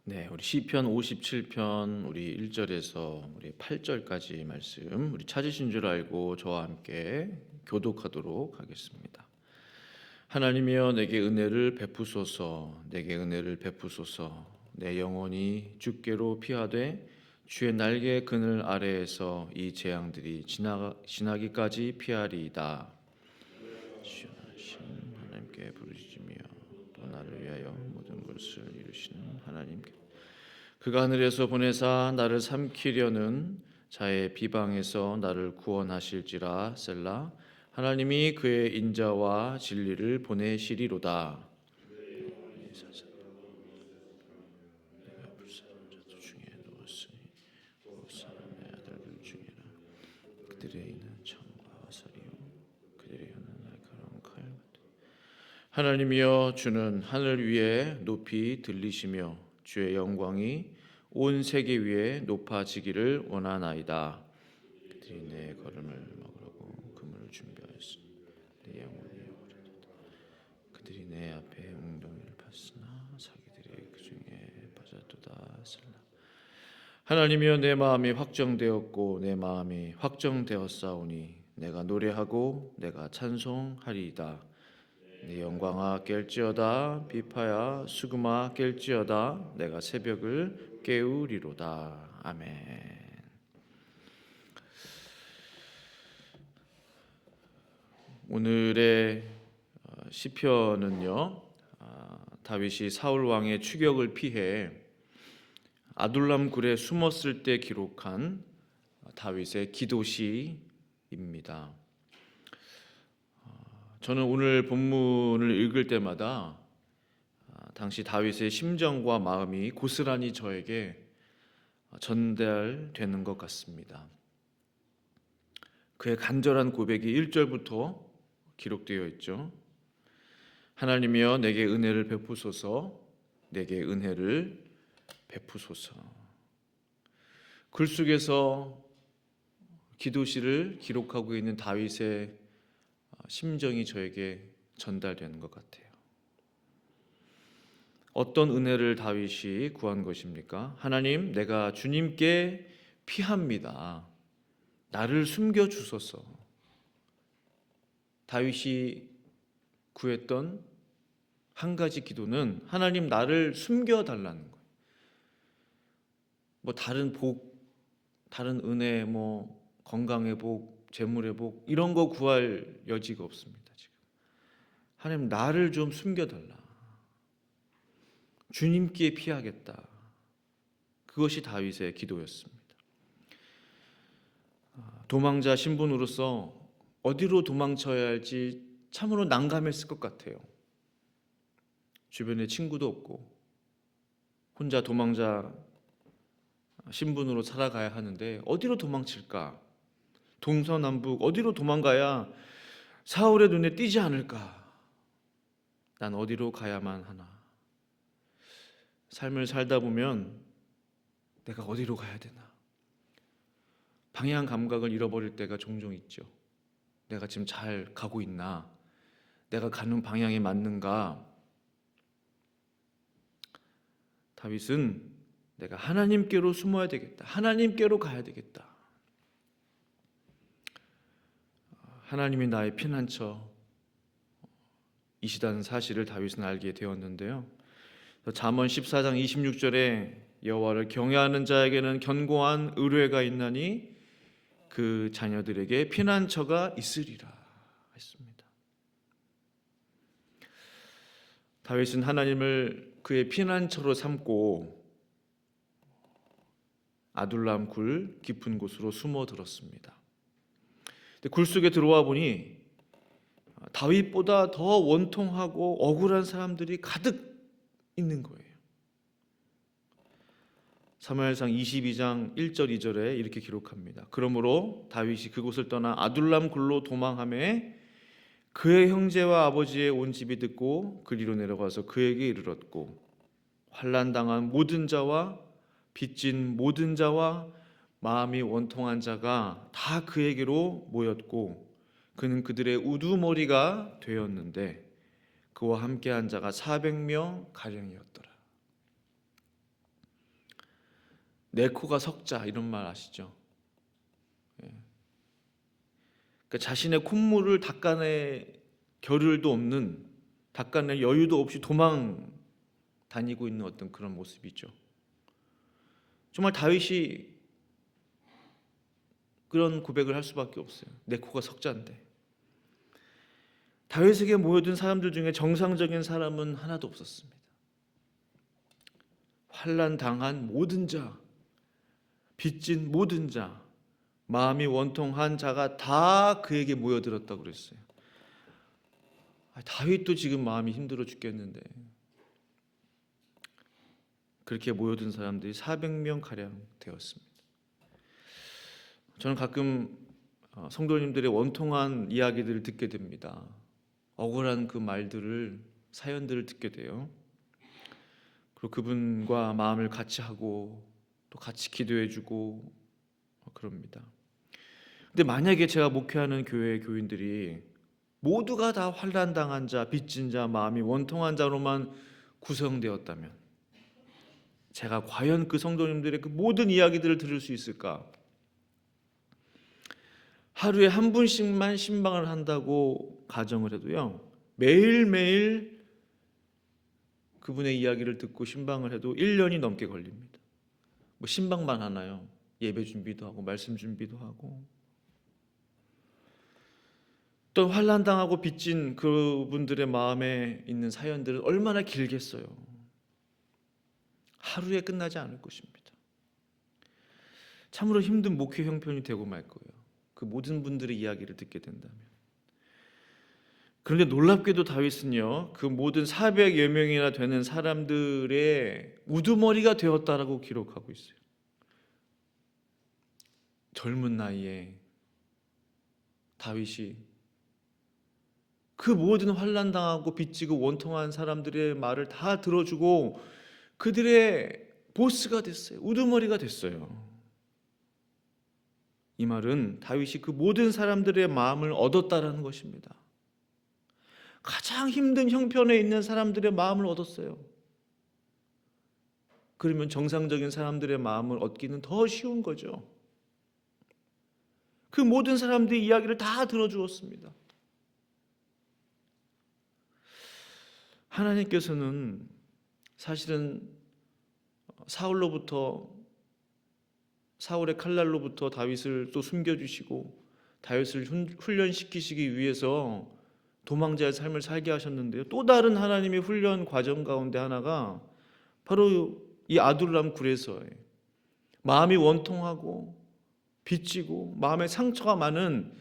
네, 우리 시편 57편 우리 1절에서 우리 8절까지 말씀 우리 찾으신 줄 알고 저와 함께 교독하도록 하겠습니다. 하나님이여 내게 은혜를 베푸소서, 내게 은혜를 베푸소서. 내 영혼이 주께로 피하되 주의 날개 그늘 아래에서 이 재앙들이 지나기까지 피하리이다. 시원하신 하나님께 부르짖으며 또 나를 위하여 모든 것을 이루시는 하나님께, 그가 하늘에서 보내사 나를 삼키려는 자의 비방에서 나를 구원하실지라. 셀라. 하나님이 그의 인자와 진리를 보내시리로다. 내가 불쌍한 자들 중에 누웠으니 곧 사람의 아들들 중이라. 그들의 이는 창과 화살이요 그들의 혀는 날카로운 칼 같으니. 하나님이여 주는 하늘 위에 높이 들리시며 주의 영광이 온 세계 위에 높아지기를 원하나이다. 그들이 내 걸음을 먹으려고 그물을 준비하였으니 내 영혼이 오르도다. 그들이 내 앞에 웅덩이를 팠으나 사기들이 그 중에 빠졌도다. 슬라. 하나님이여 내 마음이 확정되었고 내 마음이 확정되었사오니 내가 노래하고 내가 찬송하리이다. 내 영광아 깰지어다. 비파야 수금아 깰지어다. 내가 새벽을 깨우리로다. 아멘. 오늘의 시편은요, 다윗이 사울 왕의 추격을 피해 아둘람 굴에 숨었을 때 기록한 다윗의 기도시입니다. 저는 오늘 본문을 읽을 때마다 당시 다윗의 심정과 마음이 고스란히 저에게 전달되는 것 같습니다. 그의 간절한 고백이 1절부터 기록되어 있죠. 하나님이여 내게 은혜를 베푸소서, 내게 은혜를 베푸소서. 글 속에서 기도시를 기록하고 있는 다윗의 심정이 저에게 전달되는 것 같아요. 어떤 은혜를 다윗이 구한 것입니까? 하나님, 내가 주님께 피합니다. 나를 숨겨 주소서. 다윗이 구했던 한 가지 기도는 하나님 나를 숨겨 달라는 거예요. 뭐 다른 복, 다른 은혜, 뭐 건강의 복, 재물의 복 이런 거 구할 여지가 없습니다. 지금 하나님 나를 좀 숨겨달라. 주님께 피하겠다. 그것이 다윗의 기도였습니다. 도망자 신분으로서 어디로 도망쳐야 할지 참으로 난감했을 것 같아요. 주변에 친구도 없고 혼자 도망자 신분으로 살아가야 하는데 어디로 도망칠까? 동서남북 어디로 도망가야 사울의 눈에 띄지 않을까? 난 어디로 가야만 하나? 삶을 살다 보면 내가 어디로 가야 되나? 방향 감각을 잃어버릴 때가 종종 있죠. 내가 지금 잘 가고 있나? 내가 가는 방향이 맞는가? 다윗은 내가 하나님께로 숨어야 되겠다. 하나님께로 가야 되겠다. 하나님이 나의 피난처이시다는 사실을 다윗은 알게 되었는데요. 잠언 14장 26절에 여호와를 경외하는 자에게는 견고한 의뢰가 있나니 그 자녀들에게 피난처가 있으리라 했습니다. 다윗은 하나님을 그의 피난처로 삼고 아둘람 굴 깊은 곳으로 숨어들었습니다. 굴 속에 들어와 보니 다윗보다 더 원통하고 억울한 사람들이 가득 있는 거예요. 사무엘상 22장 1절 2절에 이렇게 기록합니다. 그러므로 다윗이 그곳을 떠나 아둘람 굴로 도망하매 그의 형제와 아버지의 온 집이 듣고 그리로 내려가서 그에게 이르렀고 환난당한 모든 자와 빚진 모든 자와 마음이 원통한 자가 다 그에게로 모였고 그는 그들의 우두머리가 되었는데 그와 함께한 자가 400명 가량이었더라. 내 코가 석자 이런 말 아시죠? 예. 그러니까 자신의 콧물을 닦아낼 겨를도 없는, 닦아낼 여유도 없이 도망 다니고 있는 어떤 그런 모습이죠. 정말 다윗이 그런 고백을 할 수밖에 없어요. 내 코가 석자인데. 다윗에게 모여든 사람들 중에 정상적인 사람은 하나도 없었습니다. 환난 당한 모든 자, 빚진 모든 자, 마음이 원통한 자가 다 그에게 모여들었다고 그랬어요. 다윗도 지금 마음이 힘들어 죽겠는데 그렇게 모여든 사람들이 400명 가량 되었습니다. 저는 가끔 성도님들의 원통한 이야기들을 듣게 됩니다. 억울한 그 말들을, 사연들을 듣게 돼요. 그리고 그분과 마음을 같이 하고 또 같이 기도해주고 그럽니다. 근데 만약에 제가 목회하는 교회 교인들이 모두가 다 환난 당한 자, 빚진 자, 마음이 원통한 자로만 구성되었다면 제가 과연 그 성도님들의 그 모든 이야기들을 들을 수 있을까? 하루에 한 분씩만 신방을 한다고 가정을 해도요, 매일매일 그분의 이야기를 듣고 신방을 해도 1년이 넘게 걸립니다. 뭐 신방만 하나요? 예배 준비도 하고 말씀 준비도 하고. 또 환난 당하고 빚진 그분들의 마음에 있는 사연들은 얼마나 길겠어요. 하루에 끝나지 않을 것입니다. 참으로 힘든 목회 형편이 되고 말 거예요. 그 모든 분들의 이야기를 듣게 된다면. 그런데 놀랍게도 다윗은요, 그 모든 400여 명이나 되는 사람들의 우두머리가 되었다라고 기록하고 있어요. 젊은 나이에 다윗이 그 모든 환난 당하고 빚지고 원통한 사람들의 말을 다 들어주고 그들의 보스가 됐어요. 우두머리가 됐어요. 이 말은 다윗이 그 모든 사람들의 마음을 얻었다라는 것입니다. 가장 힘든 형편에 있는 사람들의 마음을 얻었어요. 그러면 정상적인 사람들의 마음을 얻기는 더 쉬운 거죠. 그 모든 사람들의 이야기를 다 들어주었습니다. 하나님께서는 사실은 사울의 칼날로부터 다윗을 또 숨겨주시고 다윗을 훈련시키시기 위해서 도망자의 삶을 살게 하셨는데요, 또 다른 하나님의 훈련 과정 가운데 하나가 바로 이 아둘람 굴에서의 마음이 원통하고 빚지고 마음에 상처가 많은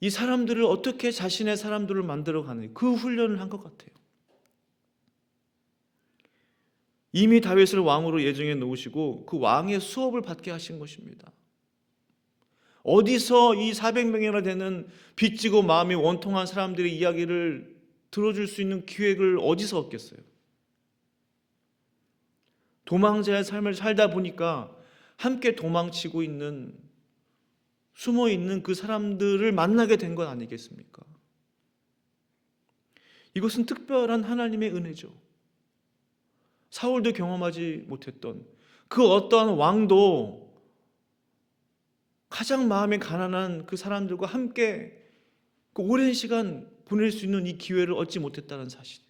이 사람들을 어떻게 자신의 사람들을 만들어가는 그 훈련을 한 것 같아요. 이미 다윗을 왕으로 예정해 놓으시고 그 왕의 수업을 받게 하신 것입니다. 어디서 이 400명이나 되는 빚지고 마음이 원통한 사람들의 이야기를 들어줄 수 있는 기획을 어디서 얻겠어요? 도망자의 삶을 살다 보니까 함께 도망치고 있는, 숨어 있는 그 사람들을 만나게 된 것 아니겠습니까? 이것은 특별한 하나님의 은혜죠. 사울도 경험하지 못했던 그 어떠한 왕도 가장 마음이 가난한 그 사람들과 함께 그 오랜 시간 보낼 수 있는 이 기회를 얻지 못했다는 사실.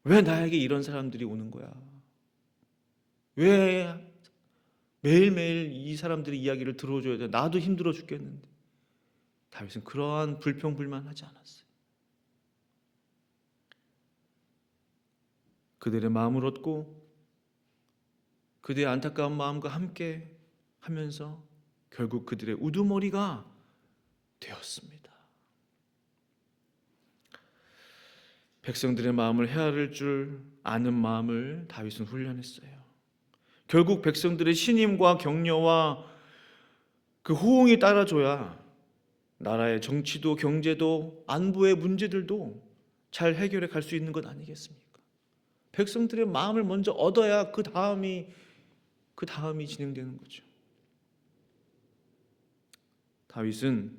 왜 나에게 이런 사람들이 오는 거야? 왜 매일매일 이 사람들의 이야기를 들어줘야 돼? 나도 힘들어 죽겠는데. 다윗은 그러한 불평불만하지 않았어요. 그들의 마음을 얻고 그들의 안타까운 마음과 함께 하면서 결국 그들의 우두머리가 되었습니다. 백성들의 마음을 헤아릴 줄 아는 마음을 다윗은 훈련했어요. 결국 백성들의 신임과 격려와 그 호응이 따라줘야 나라의 정치도 경제도 안보의 문제들도 잘 해결해 갈 수 있는 것 아니겠습니까? 백성들의 마음을 먼저 얻어야 그 다음이 진행되는 거죠. 다윗은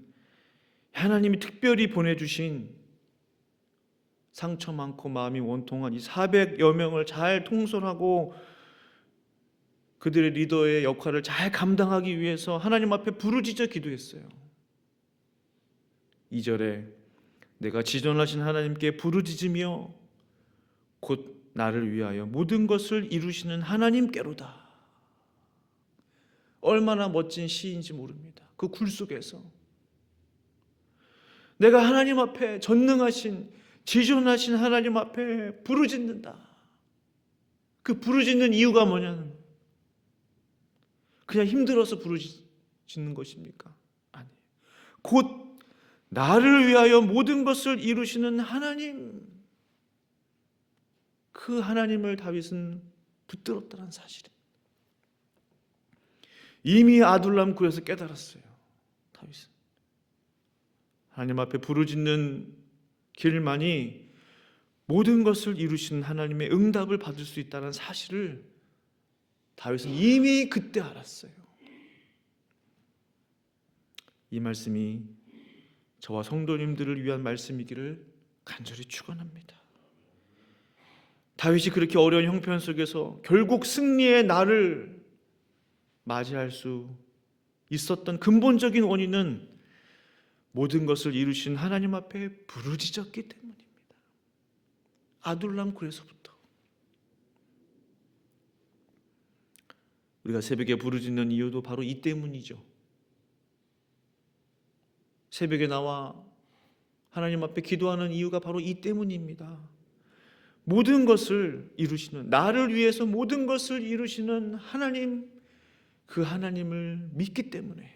하나님이 특별히 보내주신 상처 많고 마음이 원통한 이 400여 명을 잘 통솔하고 그들의 리더의 역할을 잘 감당하기 위해서 하나님 앞에 부르짖어 기도했어요. 2절에 내가 지존하신 하나님께 부르짖으며 곧 나를 위하여 모든 것을 이루시는 하나님께로다. 얼마나 멋진 시인지 모릅니다. 그 굴 속에서 내가 하나님 앞에 전능하신 지존하신 하나님 앞에 부르짖는다. 그 부르짖는 이유가 뭐냐는 그냥 힘들어서 부르짖는 것입니까? 아니에요. 곧 나를 위하여 모든 것을 이루시는 하나님, 그 하나님을 다윗은 붙들었다는 사실입니다. 이미 아둘람 굴에서 깨달았어요. 다윗은 하나님 앞에 부르짖는 길만이 모든 것을 이루시는 하나님의 응답을 받을 수 있다는 사실을 다윗은 이미 그때 알았어요. 이 말씀이 저와 성도님들을 위한 말씀이기를 간절히 축원합니다. 다윗이 그렇게 어려운 형편 속에서 결국 승리의 날을 맞이할 수 있었던 근본적인 원인은 모든 것을 이루신 하나님 앞에 부르짖었기 때문입니다. 아둘람 굴에서부터 우리가 새벽에 부르짖는 이유도 바로 이 때문이죠. 새벽에 나와 하나님 앞에 기도하는 이유가 바로 이 때문입니다. 모든 것을 이루시는, 나를 위해서 모든 것을 이루시는 하나님, 그 하나님을 믿기 때문에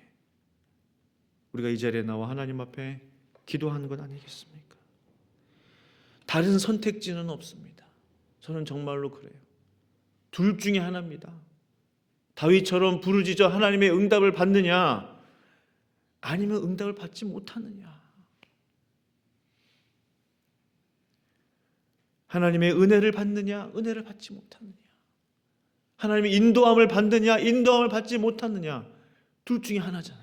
우리가 이 자리에 나와 하나님 앞에 기도하는 것 아니겠습니까? 다른 선택지는 없습니다. 저는 정말로 그래요. 둘 중에 하나입니다. 다윗처럼 부르짖어 하나님의 응답을 받느냐, 아니면 응답을 받지 못하느냐. 하나님의 은혜를 받느냐, 은혜를 받지 못하느냐. 하나님의 인도함을 받느냐, 인도함을 받지 못하느냐. 둘 중에 하나잖아요.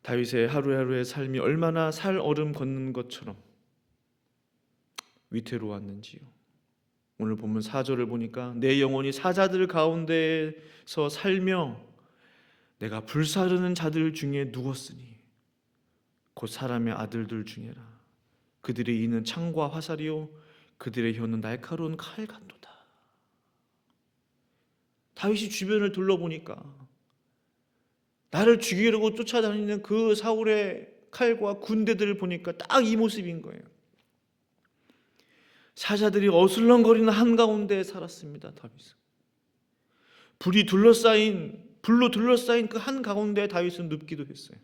다윗의 하루하루의 삶이 얼마나 살얼음 걷는 것처럼 위태로웠는지요. 오늘 본문 4절을 보니까 내 영혼이 사자들 가운데서 살며 내가 불사르는 자들 중에 누웠으니 곧 사람의 아들들 중에라. 그들의 이는 창과 화살이요 그들의 혀는 날카로운 칼 같도다. 다윗이 주변을 둘러보니까 나를 죽이려고 쫓아다니는 그 사울의 칼과 군대들을 보니까 딱 이 모습인 거예요. 사자들이 어슬렁거리는 한가운데 살았습니다. 다윗은 불로 둘러싸인 그 한가운데 다윗은 눕기도 했어요.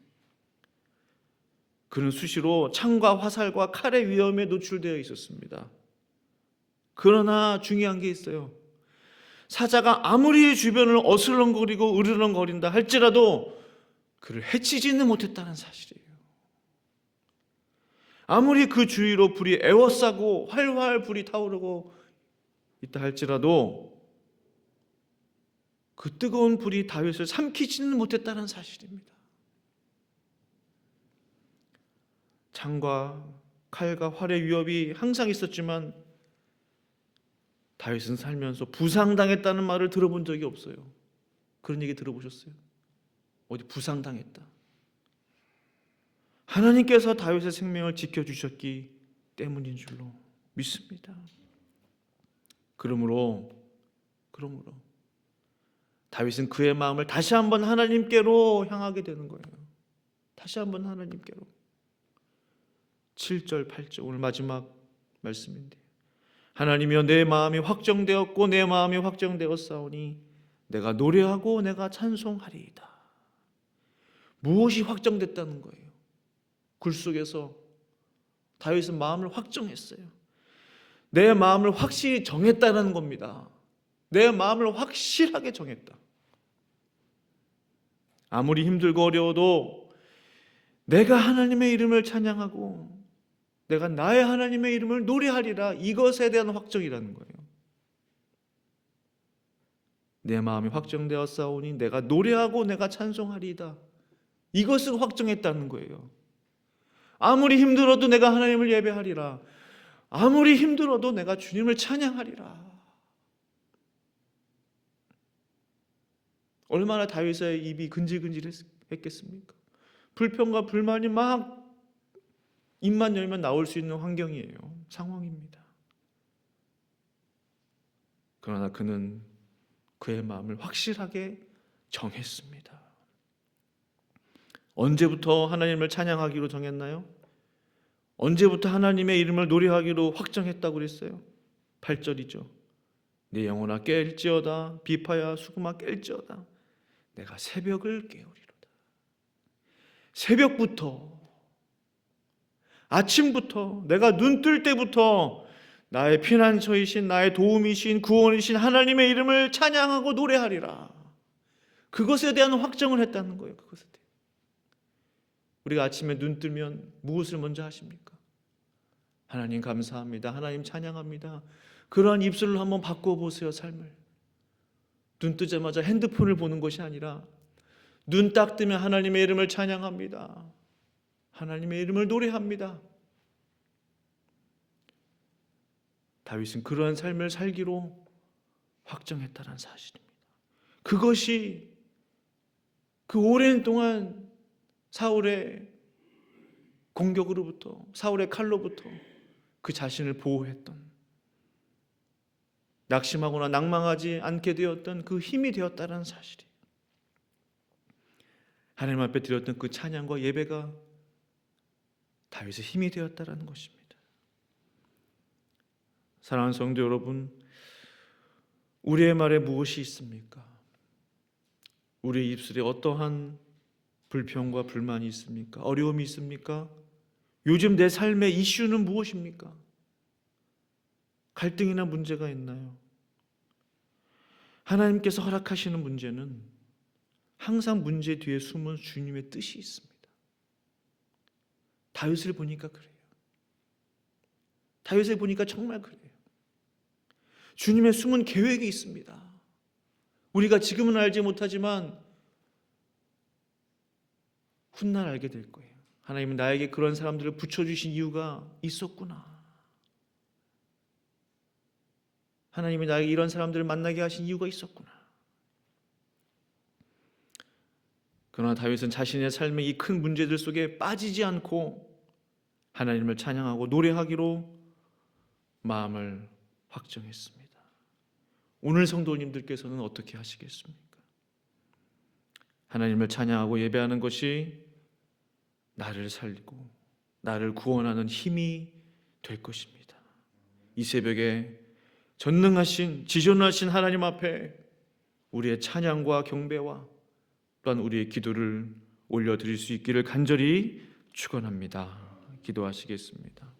그는 수시로 창과 화살과 칼의 위험에 노출되어 있었습니다. 그러나 중요한 게 있어요. 사자가 아무리 주변을 어슬렁거리고 으르렁거린다 할지라도 그를 해치지는 못했다는 사실이에요. 아무리 그 주위로 불이 에워싸고 활활 불이 타오르고 있다 할지라도 그 뜨거운 불이 다윗을 삼키지는 못했다는 사실입니다. 창과 칼과 활의 위협이 항상 있었지만 다윗은 살면서 부상당했다는 말을 들어본 적이 없어요. 그런 얘기 들어보셨어요? 어디 부상당했다. 하나님께서 다윗의 생명을 지켜주셨기 때문인 줄로 믿습니다. 그러므로 다윗은 그의 마음을 다시 한번 하나님께로 향하게 되는 거예요. 다시 한번 하나님께로. 7절 8절 오늘 마지막 말씀인데 하나님이여 내 마음이 확정되었고 내 마음이 확정되었사오니 내가 노래하고 내가 찬송하리이다. 무엇이 확정됐다는 거예요? 굴 속에서 다윗은 마음을 확정했어요. 내 마음을 확실히 정했다는 겁니다. 내 마음을 확실하게 정했다. 아무리 힘들고 어려워도 내가 하나님의 이름을 찬양하고 내가 나의 하나님의 이름을 노래하리라. 이것에 대한 확정이라는 거예요. 내 마음이 확정되었사오니 내가 노래하고 내가 찬송하리이다. 이것을 확정했다는 거예요. 아무리 힘들어도 내가 하나님을 예배하리라. 아무리 힘들어도 내가 주님을 찬양하리라. 얼마나 다윗의 입이 근질근질했겠습니까? 불평과 불만이 막 입만 열면 나올 수 있는 환경이에요. 상황입니다. 그러나 그는 그의 마음을 확실하게 정했습니다. 언제부터 하나님을 찬양하기로 정했나요? 언제부터 하나님의 이름을 노래하기로 확정했다고 그랬어요? 8절이죠. 내 영혼아 깰지어다 비파야 수금아 깰지어다 내가 새벽을 깨우리로다. 새벽부터, 아침부터, 내가 눈 뜰 때부터 나의 피난처이신, 나의 도움이신, 구원이신 하나님의 이름을 찬양하고 노래하리라. 그것에 대한 확정을 했다는 거예요. 그것에 대해. 우리가 아침에 눈 뜨면 무엇을 먼저 하십니까? 하나님 감사합니다. 하나님 찬양합니다. 그러한 입술을 한번 바꿔보세요. 삶을. 눈 뜨자마자 핸드폰을 보는 것이 아니라 눈 딱 뜨면 하나님의 이름을 찬양합니다. 하나님의 이름을 노래합니다. 다윗은 그러한 삶을 살기로 확정했다는 사실입니다. 그것이 그 오랜 동안 사울의 공격으로부터, 사울의 칼로부터 그 자신을 보호했던, 낙심하거나 낭망하지 않게 되었던 그 힘이 되었다는 사실이, 하나님 앞에 드렸던 그 찬양과 예배가 다윗의 힘이 되었다는 것입니다. 사랑하는 성도 여러분, 우리의 말에 무엇이 있습니까? 우리의 입술에 어떠한 불평과 불만이 있습니까? 어려움이 있습니까? 요즘 내 삶의 이슈는 무엇입니까? 갈등이나 문제가 있나요? 하나님께서 허락하시는 문제는 항상 문제 뒤에 숨은 주님의 뜻이 있습니다. 다윗을 보니까 그래요. 다윗을 보니까 정말 그래요. 주님의 숨은 계획이 있습니다. 우리가 지금은 알지 못하지만 훗날 알게 될 거예요. 하나님은 나에게 그런 사람들을 붙여주신 이유가 있었구나. 하나님이 나에게 이런 사람들을 만나게 하신 이유가 있었구나. 그러나 다윗은 자신의 삶의 이 큰 문제들 속에 빠지지 않고 하나님을 찬양하고 노래하기로 마음을 확정했습니다. 오늘 성도님들께서는 어떻게 하시겠습니까? 하나님을 찬양하고 예배하는 것이 나를 살리고 나를 구원하는 힘이 될 것입니다. 이 새벽에 전능하신 지존하신 하나님 앞에 우리의 찬양과 경배와 또한 우리의 기도를 올려드릴 수 있기를 간절히 축원합니다. 기도하시겠습니다.